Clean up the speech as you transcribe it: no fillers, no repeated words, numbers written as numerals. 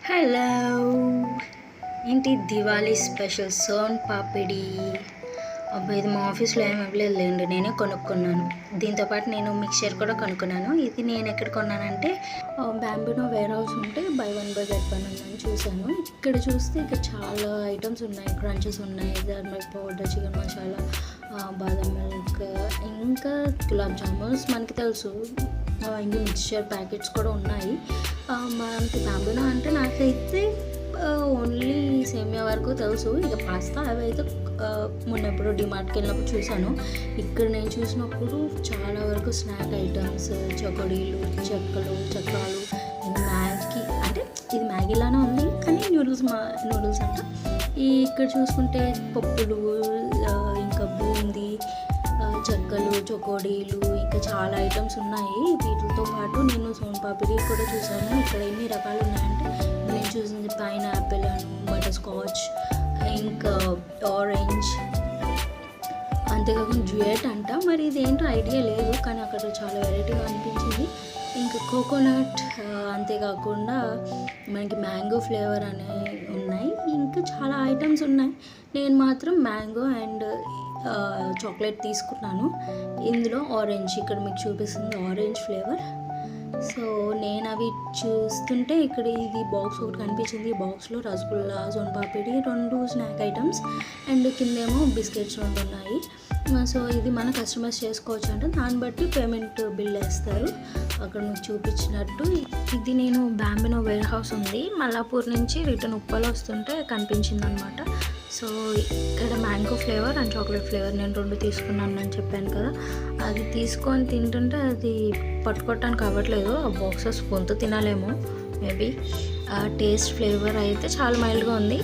Hello, ఏంటి Diwali special సోన్ పాపిడి. అబ్బాయి ఇది మా ఆఫీస్లో ఏమి ఇవ్వలేదులేండి, నేనే కొనుక్కున్నాను. దీంతోపాటు నేను మిక్చర్ కూడా కొనుక్కున్నాను. ఇది నేను ఎక్కడ కొన్నానంటే బ్యాంబూనో వేర్ హౌస్ ఉంటే by one by get one ఉందని చూశాను. ఇక్కడ చూస్తే ఇక్కడ చాలా ఐటమ్స్ ఉన్నాయి. క్రంచెస్ ఉన్నాయి, టర్మరిక్ పౌడర్, చికెన్ మసాలా, బాదం మిల్క్, ఇంకా గులాబ్ జామున్స్ మనకి తెలుసు. ఇంకా మిక్చర్ ప్యాకెట్స్ కూడా ఉన్నాయి. మనకి బ్యాంబూనో అంటే నాకైతే ఓన్లీ సేమియా వరకు తెలుసు. ఇక పాస్తా అవి అయితే మొన్న ఎప్పుడు డిమార్ట్కి వెళ్ళినప్పుడు చూశాను. ఇక్కడ నేను చూసినప్పుడు చాలా వరకు స్నాక్ ఐటమ్స్, చకోడీలు, చక్రాలు, మ్యాగీ, అంటే ఇది మ్యాగీలానే ఉంది కానీ నూడిల్స్ అంట. ఇక్కడ చూసుకుంటే పప్పులు, ఇంకా బూందీ, చెక్కలు, చకోడీలు, ఇంకా చాలా ఐటమ్స్ ఉన్నాయి. వీటితో పాటు నేను సోన్ పాపిడి కూడా చూసాను. ఇక్కడ ఎన్ని రకాలు ఉన్నాయంటే నేను చూసింది పైనాపిల్ అని, బటర్ స్కాచ్, ఇంకా ఆరెంజ్, అంతేకాకుండా డ్యూయట్ అంట. మరి ఇదేంటో ఐడియా లేదు కానీ అక్కడ చాలా వెరైటీగా అనిపించింది. ఇంకా కోకోనట్, అంతేకాకుండా మనకి మ్యాంగో ఫ్లేవర్ అనేవి ఉన్నాయి. ఇంకా చాలా ఐటమ్స్ ఉన్నాయి. నేను మాత్రం మ్యాంగో అండ్ చాక్లెట్ తీసుకున్నాను. ఇందులో ఆరెంజ్, ఇక్కడ మీకు చూపిస్తుంది ఆరెంజ్ ఫ్లేవర్. సో నేను అవి చూస్తుంటే ఇక్కడ ఇది బాక్స్ ఒకటి కనిపించింది. ఈ బాక్స్లో రసగుల్లా, సోన్ పాపిడి, 2 స్నాక్ ఐటమ్స్ అండ్ కిందేమో బిస్కెట్స్ 2 ఉన్నాయి. సో ఇది మన కస్టమైజ్ చేసుకోవచ్చు అంటే దాన్ని బట్టి పేమెంట్ బిల్ వేస్తారు అక్కడ మీకు చూపించినట్టు. ఇది నేను బ్యాంబూనో వేర్ హౌస్ ఉంది మల్లాపూర్ నుంచి రిటర్న్ ఉప్పల్ వస్తుంటే కనిపించింది అనమాట. సో ఇక్కడ mango flavour and chocolate flavour నేను 2 తీసుకున్నాను అని చెప్పాను కదా. అది తీసుకొని తింటుంటే అది పట్టుకోవటానికి అవ్వట్లేదు. ఆ బాక్సెస్ స్పూన్తో తినాలేమో మేబీ. టేస్ట్ ఫ్లేవర్ అయితే చాలా మైల్డ్గా ఉంది.